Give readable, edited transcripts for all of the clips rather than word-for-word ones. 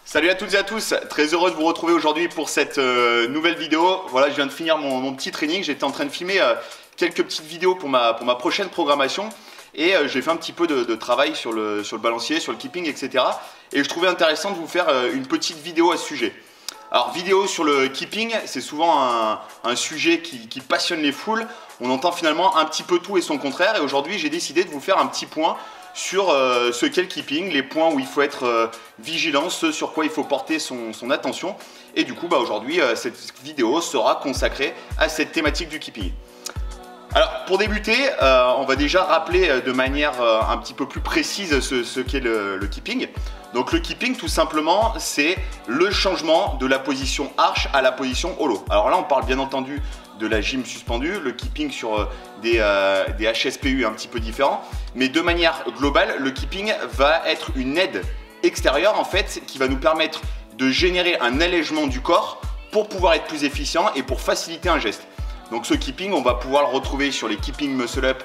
Salut à toutes et à tous, très heureux de vous retrouver aujourd'hui pour cette nouvelle vidéo. Voilà, je viens de finir mon petit training, j'étais en train de filmer quelques petites vidéos pour ma prochaine programmation et j'ai fait un petit peu de travail sur le balancier, sur le keeping, etc. Et je trouvais intéressant de vous faire une petite vidéo à ce sujet. Alors, vidéo sur le keeping, c'est souvent un sujet qui passionne les foules. On entend finalement un petit peu tout et son contraire. Et aujourd'hui, j'ai décidé de vous faire un petit point sur ce qu'est le keeping, les points où il faut être vigilant, ce sur quoi il faut porter son attention. Et du coup, aujourd'hui, cette vidéo sera consacrée à cette thématique du keeping. Alors, pour débuter, on va déjà rappeler de manière un petit peu plus précise ce qu'est le keeping. Donc le keeping, tout simplement, c'est le changement de la position arche à la position holo. Alors là, on parle bien entendu de la gym suspendue, le keeping sur des HSPU un petit peu différents. Mais de manière globale, le keeping va être une aide extérieure en fait qui va nous permettre de générer un allègement du corps pour pouvoir être plus efficient et pour faciliter un geste. Donc ce keeping, on va pouvoir le retrouver sur les keeping muscle up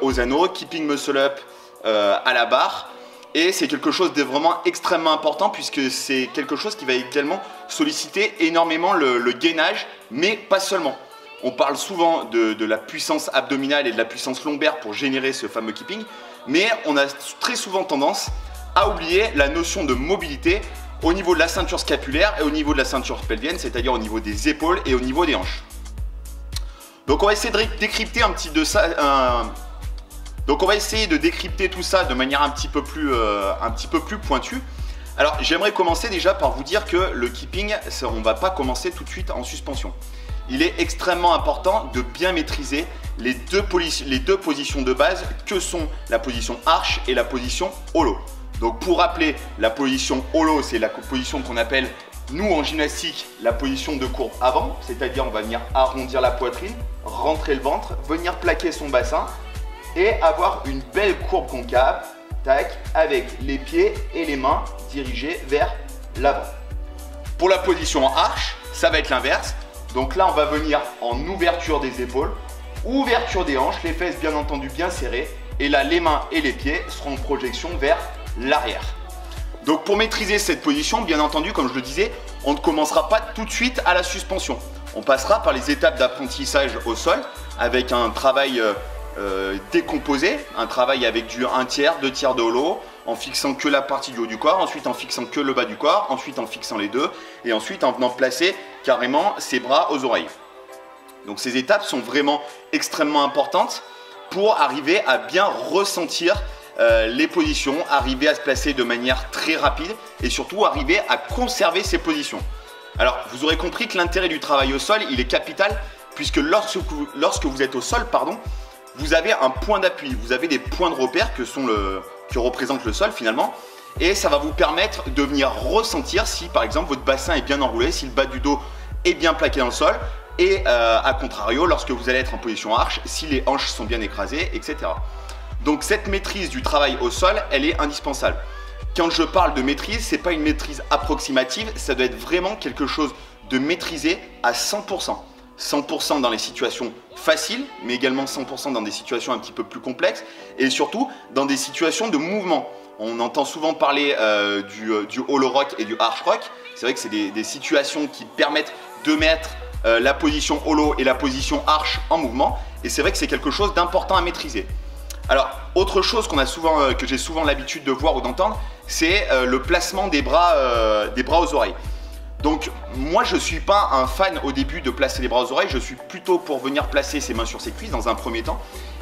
aux anneaux, keeping muscle up à la barre. Et c'est quelque chose de vraiment extrêmement important puisque c'est quelque chose qui va également solliciter énormément le gainage, mais pas seulement. On parle souvent de la puissance abdominale et de la puissance lombaire pour générer ce fameux keeping, mais on a très souvent tendance à oublier la notion de mobilité au niveau de la ceinture scapulaire et au niveau de la ceinture pelvienne, c'est-à-dire au niveau des épaules et au niveau des hanches. Donc on va essayer de décrypter Donc on va essayer de décrypter tout ça de manière un petit peu plus pointue. Alors j'aimerais commencer déjà par vous dire que le keeping, on ne va pas commencer tout de suite en suspension. Il est extrêmement important de bien maîtriser les deux positions de base que sont la position arche et la position holo. Donc pour rappeler, la position holo, c'est la position qu'on appelle, nous en gymnastique, la position de courbe avant, c'est-à-dire on va venir arrondir la poitrine, rentrer le ventre, venir plaquer son bassin et avoir une belle courbe concave, tac, avec les pieds et les mains dirigés vers l'avant. Pour la position en arche, ça va être l'inverse. Donc là, on va venir en ouverture des épaules, ouverture des hanches, les fesses bien entendu bien serrées. Et là, les mains et les pieds seront en projection vers l'arrière. Donc pour maîtriser cette position, bien entendu, comme je le disais, on ne commencera pas tout de suite à la suspension. On passera par les étapes d'apprentissage au sol avec un travail décomposé, un travail avec du 1 tiers, 2 tiers de holo, en fixant que la partie du haut du corps, ensuite en fixant que le bas du corps, ensuite en fixant les deux, et ensuite en venant placer carrément ses bras aux oreilles. Donc ces étapes sont vraiment extrêmement importantes pour arriver à bien ressentir les positions, arriver à se placer de manière très rapide et surtout arriver à conserver ses positions. Alors vous aurez compris que l'intérêt du travail au sol, il est capital puisque lorsque vous êtes au sol, vous avez un point d'appui, vous avez des points de repère que représente le sol finalement, et ça va vous permettre de venir ressentir si par exemple votre bassin est bien enroulé, si le bas du dos est bien plaqué dans le sol, et à contrario lorsque vous allez être en position arche, si les hanches sont bien écrasées, etc. Donc cette maîtrise du travail au sol, elle est indispensable. Quand je parle de maîtrise, c'est pas une maîtrise approximative, ça doit être vraiment quelque chose de maîtrisé à 100%. 100% dans les situations faciles, mais également 100% dans des situations un petit peu plus complexes et surtout dans des situations de mouvement. On entend souvent parler du holo rock et du arch rock. C'est vrai que c'est des situations qui permettent de mettre la position holo et la position arche en mouvement et c'est vrai que c'est quelque chose d'important à maîtriser. Alors, autre chose que j'ai souvent l'habitude de voir ou d'entendre, c'est le placement des bras aux oreilles. Donc moi je ne suis pas un fan au début de placer les bras aux oreilles, je suis plutôt pour venir placer ses mains sur ses cuisses dans un premier temps.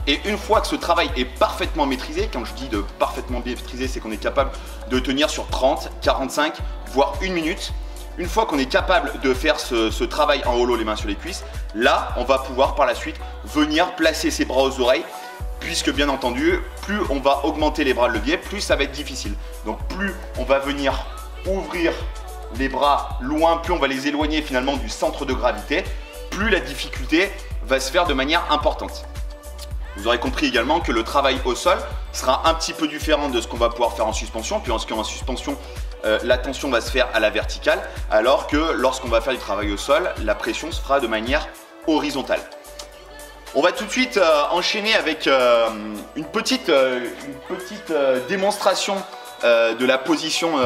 Et une fois que ce travail est parfaitement maîtrisé, quand je dis de parfaitement maîtriser, c'est qu'on est capable de tenir sur 30, 45, voire 1 minute. Une fois qu'on est capable de faire ce travail en holo, les mains sur les cuisses, là on va pouvoir par la suite venir placer ses bras aux oreilles. Puisque bien entendu, plus on va augmenter les bras de levier, plus ça va être difficile. Donc plus on va venir ouvrir les bras loin, plus on va les éloigner finalement du centre de gravité, plus la difficulté va se faire de manière importante. Vous aurez compris également que le travail au sol sera un petit peu différent de ce qu'on va pouvoir faire en suspension, puisqu'en suspension, la tension va se faire à la verticale, alors que lorsqu'on va faire du travail au sol, la pression se fera de manière horizontale. On va tout de suite enchaîner avec une petite démonstration de la position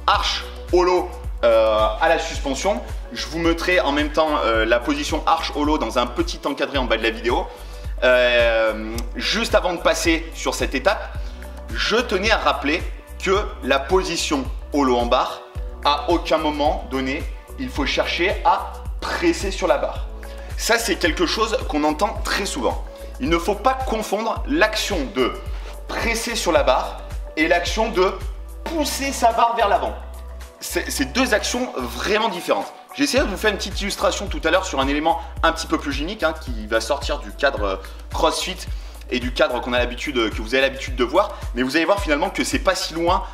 arche holo à la suspension. Je vous mettrai en même temps la position arche holo dans un petit encadré en bas de la vidéo. Juste avant de passer sur cette étape, je tenais à rappeler que la position holo en barre, à aucun moment donné, il faut chercher à presser sur la barre. Ça, c'est quelque chose qu'on entend très souvent. Il ne faut pas confondre l'action de presser sur la barre et l'action de pousser sa barre vers l'avant. C'est deux actions vraiment différentes. J'ai essayé de vous faire une petite illustration tout à l'heure sur un élément un petit peu plus gynique qui va sortir du cadre CrossFit et du cadre que vous avez l'habitude de voir. Mais vous allez voir finalement que c'est pas si loin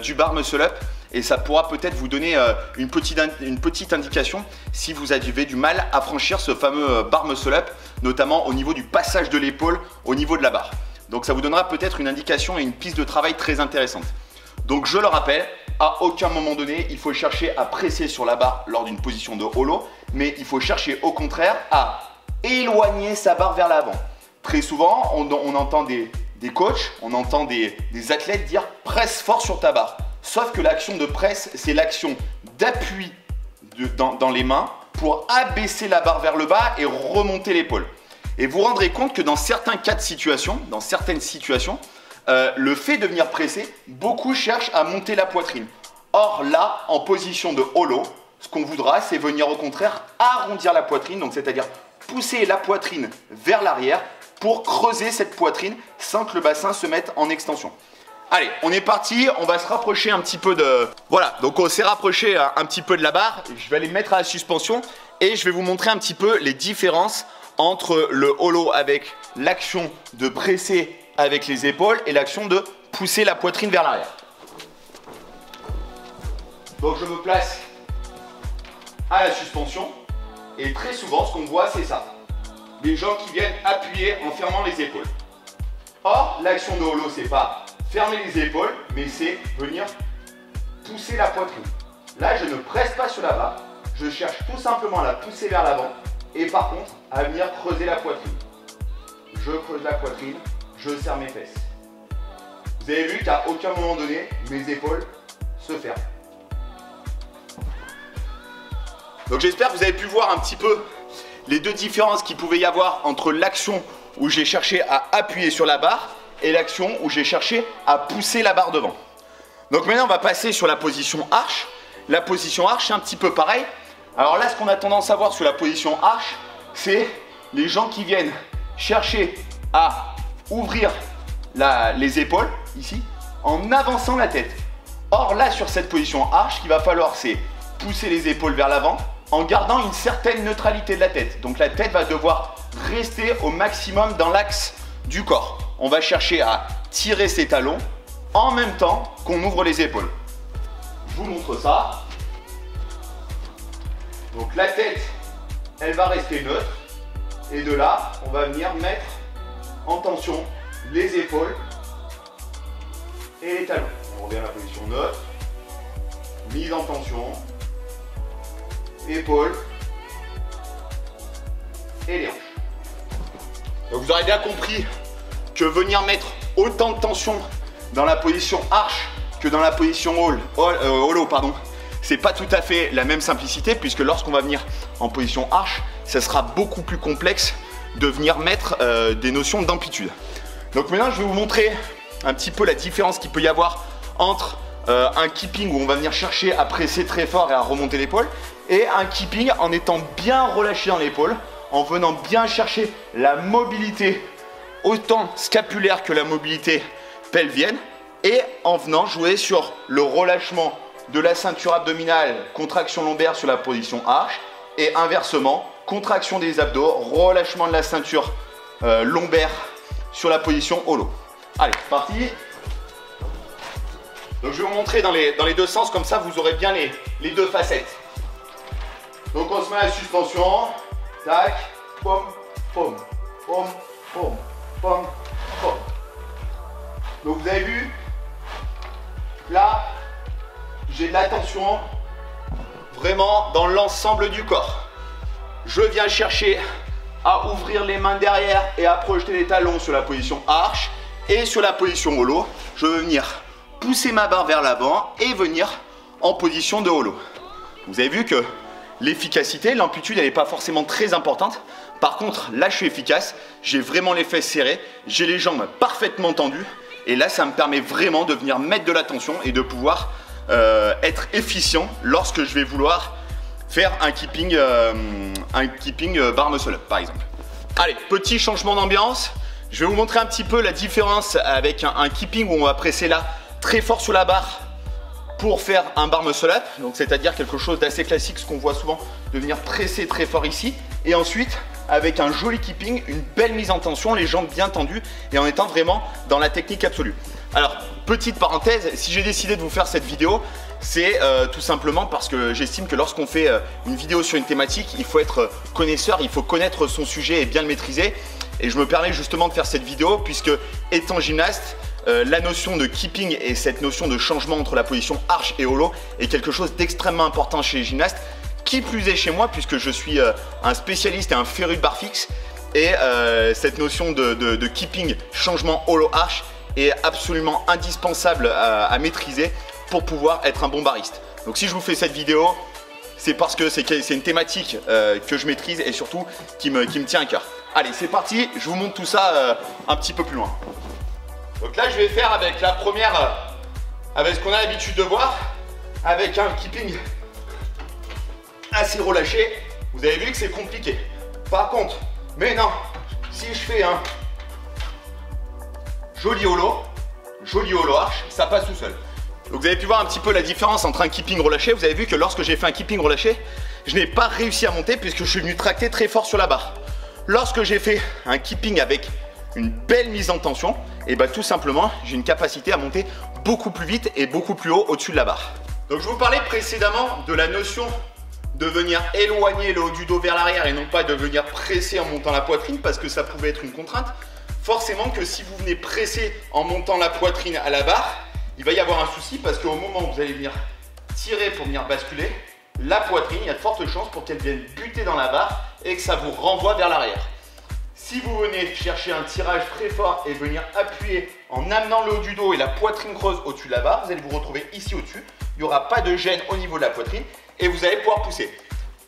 du bar muscle up. Et ça pourra peut-être vous donner une petite indication si vous avez du mal à franchir ce fameux bar muscle up, notamment au niveau du passage de l'épaule au niveau de la barre. Donc ça vous donnera peut-être une indication et une piste de travail très intéressante. Donc je le rappelle, à aucun moment donné, il faut chercher à presser sur la barre lors d'une position de holo, mais il faut chercher au contraire à éloigner sa barre vers l'avant. Très souvent, on entend des coachs, on entend des athlètes dire « presse fort sur ta barre ». Sauf que l'action de presse, c'est l'action d'appui dans les mains pour abaisser la barre vers le bas et remonter l'épaule. Et vous vous rendrez compte que dans certains cas de situation, dans certaines situations, le fait de venir presser, beaucoup cherchent à monter la poitrine. Or là, en position de holo, ce qu'on voudra, c'est venir au contraire arrondir la poitrine, donc c'est-à-dire pousser la poitrine vers l'arrière pour creuser cette poitrine sans que le bassin se mette en extension. Allez, on est parti, on va se rapprocher un petit peu de... Voilà, donc on s'est rapproché un petit peu de la barre. Je vais aller me mettre à la suspension et je vais vous montrer un petit peu les différences entre le holo avec l'action de presser avec les épaules et l'action de pousser la poitrine vers l'arrière. Donc je me place à la suspension et très souvent ce qu'on voit c'est ça. Les gens qui viennent appuyer en fermant les épaules. Or, l'action de holo c'est pas fermer les épaules, mais c'est venir pousser la poitrine. Là, je ne presse pas sur la barre, je cherche tout simplement à la pousser vers l'avant et par contre, à venir creuser la poitrine. Je creuse la poitrine, je serre mes fesses. Vous avez vu qu'à aucun moment donné, mes épaules se ferment. Donc j'espère que vous avez pu voir un petit peu les deux différences qu'il pouvait y avoir entre l'action où j'ai cherché à appuyer sur la barre et l'action où j'ai cherché à pousser la barre devant. Donc maintenant on va passer sur la position arche. La position arche c'est un petit peu pareil. Alors là ce qu'on a tendance à voir sur la position arche, c'est les gens qui viennent chercher à ouvrir les épaules ici en avançant la tête. Or là sur cette position arche, ce qu'il va falloir c'est pousser les épaules vers l'avant en gardant une certaine neutralité de la tête. Donc la tête va devoir rester au maximum dans l'axe du corps. On va chercher à tirer ses talons en même temps qu'on ouvre les épaules. Je vous montre ça. Donc la tête, elle va rester neutre. Et de là, on va venir mettre en tension les épaules et les talons. On revient à la position neutre. Mise en tension. Épaules. Et les hanches. Donc vous aurez bien compris que venir mettre autant de tension dans la position arche que dans la position holo, c'est pas tout à fait la même simplicité puisque lorsqu'on va venir en position arche, ça sera beaucoup plus complexe de venir mettre des notions d'amplitude. Donc maintenant, je vais vous montrer un petit peu la différence qu'il peut y avoir entre un keeping où on va venir chercher à presser très fort et à remonter l'épaule et un keeping en étant bien relâché dans l'épaule, en venant bien chercher la mobilité autant scapulaire que la mobilité pelvienne et en venant jouer sur le relâchement de la ceinture abdominale, contraction lombaire sur la position arche et inversement, contraction des abdos, relâchement de la ceinture lombaire sur la position holo. Allez, parti. Donc je vais vous montrer dans les deux sens, comme ça vous aurez bien les deux facettes. Donc on se met à la suspension, tac, pom, pom, pom, pom. Pom, pom. Donc vous avez vu, là, j'ai de la tension vraiment dans l'ensemble du corps. Je viens chercher à ouvrir les mains derrière et à projeter les talons sur la position arche. Et sur la position holo, je veux venir pousser ma barre vers l'avant et venir en position de holo. Vous avez vu que l'efficacité, l'amplitude, elle n'est pas forcément très importante. Par contre, là, je suis efficace. J'ai vraiment les fesses serrées. J'ai les jambes parfaitement tendues. Et là, ça me permet vraiment de venir mettre de la tension et de pouvoir être efficient lorsque je vais vouloir faire un keeping bar muscle up, par exemple. Allez, petit changement d'ambiance. Je vais vous montrer un petit peu la différence avec un keeping où on va presser là très fort sur la barre pour faire un bar muscle up, donc c'est-à-dire quelque chose d'assez classique, ce qu'on voit souvent, de venir presser très fort ici, et ensuite avec un joli keeping, une belle mise en tension, les jambes bien tendues et en étant vraiment dans la technique absolue. Alors, petite parenthèse, si j'ai décidé de vous faire cette vidéo, c'est tout simplement parce que j'estime que lorsqu'on fait une vidéo sur une thématique, il faut être connaisseur, il faut connaître son sujet et bien le maîtriser. Et je me permets justement de faire cette vidéo puisque, étant gymnaste, la notion de keeping et cette notion de changement entre la position arche et holo est quelque chose d'extrêmement important chez les gymnastes. Qui plus est chez moi puisque je suis un spécialiste et un féru de barre fixe. Et cette notion de keeping, changement holo-arche est absolument indispensable à maîtriser pour pouvoir être un bon bariste. Donc si je vous fais cette vidéo, c'est parce que c'est une thématique que je maîtrise et surtout qui me tient à cœur. Allez, c'est parti, je vous montre tout ça un petit peu plus loin. Donc là, je vais faire avec la première, avec ce qu'on a l'habitude de voir, avec un keeping assez relâché. Vous avez vu que c'est compliqué. Par contre, mais non, si je fais un joli holo arche, ça passe tout seul. Donc vous avez pu voir un petit peu la différence entre un keeping relâché. Vous avez vu que lorsque j'ai fait un keeping relâché, je n'ai pas réussi à monter puisque je suis venu tracter très fort sur la barre. Lorsque j'ai fait un keeping avec une belle mise en tension, et bien tout simplement, j'ai une capacité à monter beaucoup plus vite et beaucoup plus haut au-dessus de la barre. Donc je vous parlais précédemment de la notion de venir éloigner le haut du dos vers l'arrière et non pas de venir presser en montant la poitrine parce que ça pouvait être une contrainte. Forcément que si vous venez presser en montant la poitrine à la barre, il va y avoir un souci parce qu'au moment où vous allez venir tirer pour venir basculer, la poitrine, il y a de fortes chances pour qu'elle vienne buter dans la barre et que ça vous renvoie vers l'arrière. Si vous venez chercher un tirage très fort et venir appuyer en amenant le haut du dos et la poitrine creuse au-dessus de la barre, vous allez vous retrouver ici au-dessus. Il n'y aura pas de gêne au niveau de la poitrine et vous allez pouvoir pousser.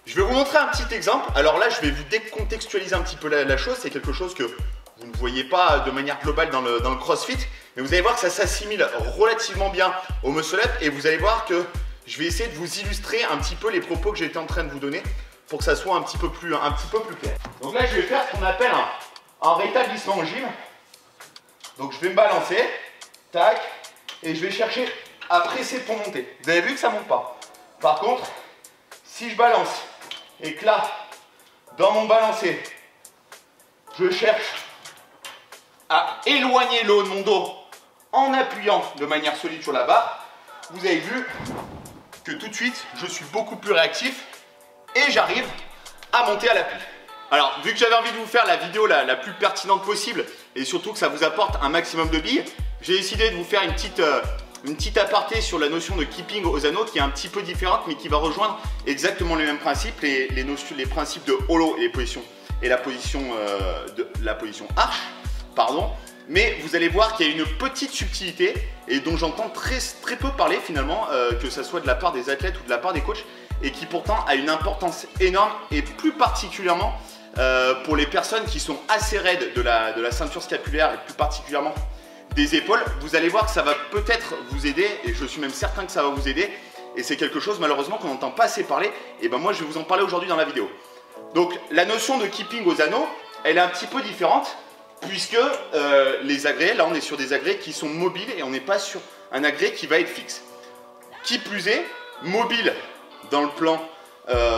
Je vais vous montrer un petit exemple. Alors là, je vais vous décontextualiser un petit peu la chose. C'est quelque chose que vous ne voyez pas de manière globale dans le crossfit. Mais vous allez voir que ça s'assimile relativement bien au muscle-up. Et vous allez voir que je vais essayer de vous illustrer un petit peu les propos que j'étais en train de vous donner pour que ça soit un petit peu plus clair. Donc là, je vais faire ce qu'on appelle un rétablissement au gym. Donc je vais me balancer, tac, et je vais chercher à presser pour monter. Vous avez vu que ça ne monte pas. Par contre, si je balance et que là, dans mon balancé, je cherche à éloigner le haut de mon dos en appuyant de manière solide sur la barre, vous avez vu que tout de suite, je suis beaucoup plus réactif et j'arrive à monter à l'appui. Alors, vu que j'avais envie de vous faire la vidéo la plus pertinente possible et surtout que ça vous apporte un maximum de billes, j'ai décidé de vous faire une petite aparté sur la notion de keeping aux anneaux qui est un petit peu différente mais qui va rejoindre exactement les mêmes principes, les principes de holo et la position arche, pardon. Mais vous allez voir qu'il y a une petite subtilité et dont j'entends très peu parler finalement, que ce soit de la part des athlètes ou de la part des coachs, et qui pourtant a une importance énorme et plus particulièrement pour les personnes qui sont assez raides de la ceinture scapulaire et plus particulièrement des épaules. Vous allez voir que ça va peut-être vous aider et je suis même certain que ça va vous aider et c'est quelque chose malheureusement qu'on n'entend pas assez parler et ben moi je vais vous en parler aujourd'hui dans la vidéo. Donc la notion de keeping aux anneaux, elle est un petit peu différente puisque les agrès, là on est sur des agrès qui sont mobiles et on n'est pas sur un agrès qui va être fixe. Qui plus est, mobile dans le plan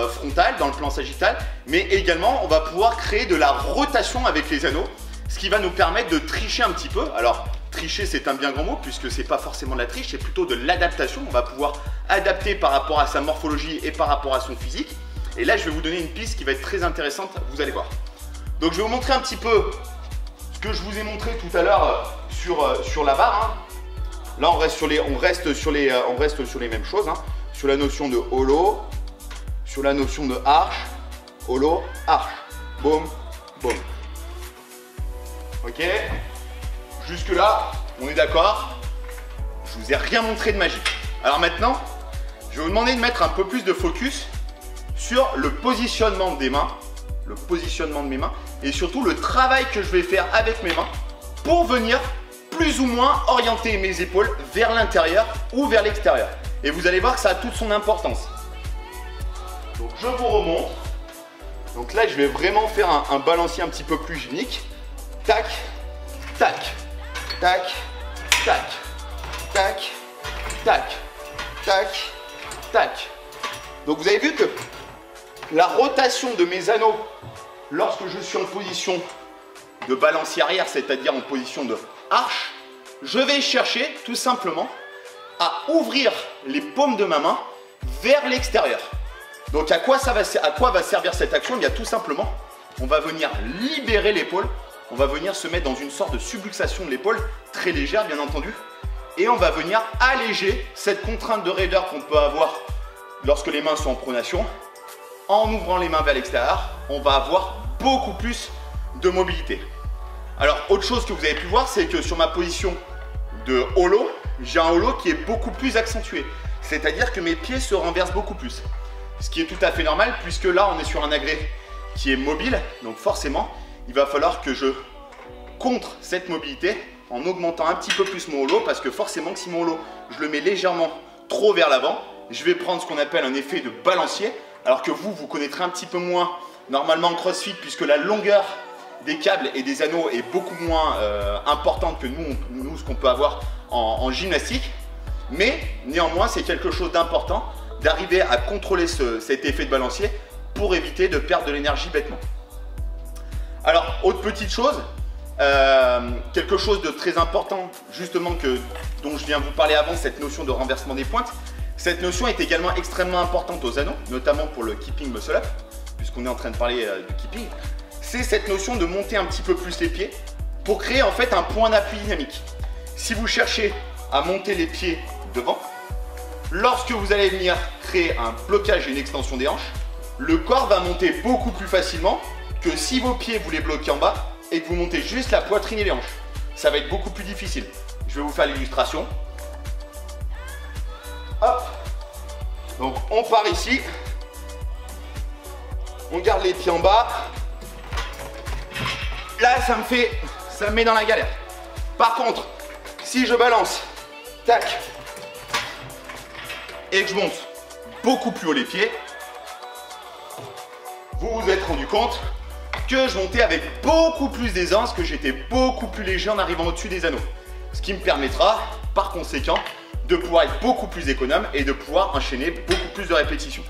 frontal, dans le plan sagittal, mais également on va pouvoir créer de la rotation avec les anneaux, ce qui va nous permettre de tricher un petit peu. Alors tricher c'est un bien grand mot puisque c'est pas forcément de la triche, c'est plutôt de l'adaptation. On va pouvoir adapter par rapport à sa morphologie et par rapport à son physique. Et là je vais vous donner une piste qui va être très intéressante, vous allez voir. Donc je vais vous montrer un petit peu ce que je vous ai montré tout à l'heure sur la barre. Là on reste sur les mêmes choses, sur la notion de holo, sur la notion de arche, holo, arche, boum, boum. Ok, Jusque là, on est d'accord? Je vous ai rien montré de magique. Alors maintenant, je vais vous demander de mettre un peu plus de focus sur le positionnement des mains, le positionnement de mes mains et surtout le travail que je vais faire avec mes mains pour venir plus ou moins orienter mes épaules vers l'intérieur ou vers l'extérieur. Et vous allez voir que ça a toute son importance. Donc je vous remonte. Donc là, je vais vraiment faire un balancier un petit peu plus unique. Tac, tac, tac, tac, tac, tac, tac, tac. Donc vous avez vu que la rotation de mes anneaux lorsque je suis en position de balancier arrière, c'est-à-dire en position de arche, je vais chercher tout simplement à ouvrir les paumes de ma main vers l'extérieur. Donc à quoi va servir cette action? Bien tout simplement, on va venir libérer l'épaule, on va venir se mettre dans une sorte de subluxation de l'épaule, très légère bien entendu, et on va venir alléger cette contrainte de raideur qu'on peut avoir lorsque les mains sont en pronation. En ouvrant les mains vers l'extérieur, on va avoir beaucoup plus de mobilité. Alors, autre chose que vous avez pu voir, c'est que sur ma position de holo, j'ai un holo qui est beaucoup plus accentué. C'est-à-dire que mes pieds se renversent beaucoup plus. Ce qui est tout à fait normal, puisque là, on est sur un agrès qui est mobile. Donc forcément, il va falloir que je contre cette mobilité en augmentant un petit peu plus mon holo, parce que forcément que si mon holo, je le mets légèrement trop vers l'avant, je vais prendre ce qu'on appelle un effet de balancier. Alors que vous connaîtrez un petit peu moins normalement en crossfit, puisque la longueur des câbles et des anneaux est beaucoup moins importante que nous ce qu'on peut avoir en gymnastique. Mais néanmoins, c'est quelque chose d'important d'arriver à contrôler cet effet de balancier pour éviter de perdre de l'énergie bêtement. Alors, autre petite chose, quelque chose de très important justement dont je viens vous parler avant, cette notion de renversement des pointes. Cette notion est également extrêmement importante aux anneaux, notamment pour le keeping muscle up, puisqu'on est en train de parler du keeping. C'est cette notion de monter un petit peu plus les pieds pour créer en fait un point d'appui dynamique. Si vous cherchez à monter les pieds devant, lorsque vous allez venir créer un blocage et une extension des hanches, le corps va monter beaucoup plus facilement que si vos pieds vous les bloquez en bas et que vous montez juste la poitrine et les hanches. Ça va être beaucoup plus difficile. Je vais vous faire l'illustration. Hop. Donc on part ici. On garde les pieds en bas. Là, ça me met dans la galère. Par contre, si je balance, tac, et que je monte beaucoup plus haut les pieds, vous vous êtes rendu compte que je montais avec beaucoup plus d'aisance, que j'étais beaucoup plus léger en arrivant au-dessus des anneaux. Ce qui me permettra, par conséquent, de pouvoir être beaucoup plus économe et de pouvoir enchaîner beaucoup plus de répétitions.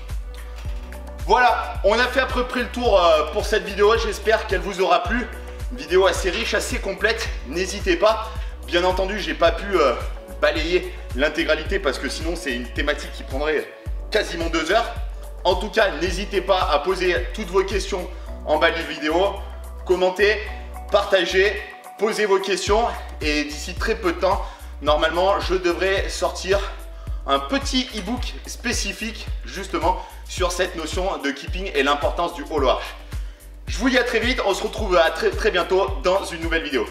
Voilà, on a fait à peu près le tour pour cette vidéo. J'espère qu'elle vous aura plu. Une vidéo assez riche, assez complète. N'hésitez pas. Bien entendu, j'ai pas pu balayer l'intégralité parce que sinon c'est une thématique qui prendrait quasiment 2 heures. En tout cas, n'hésitez pas à poser toutes vos questions en bas de la vidéo. Commentez, partagez, posez vos questions et d'ici très peu de temps, normalement, je devrais sortir un petit e-book spécifique justement sur cette notion de keeping et l'importance du holo arch. Je vous dis à très vite, on se retrouve à très bientôt dans une nouvelle vidéo.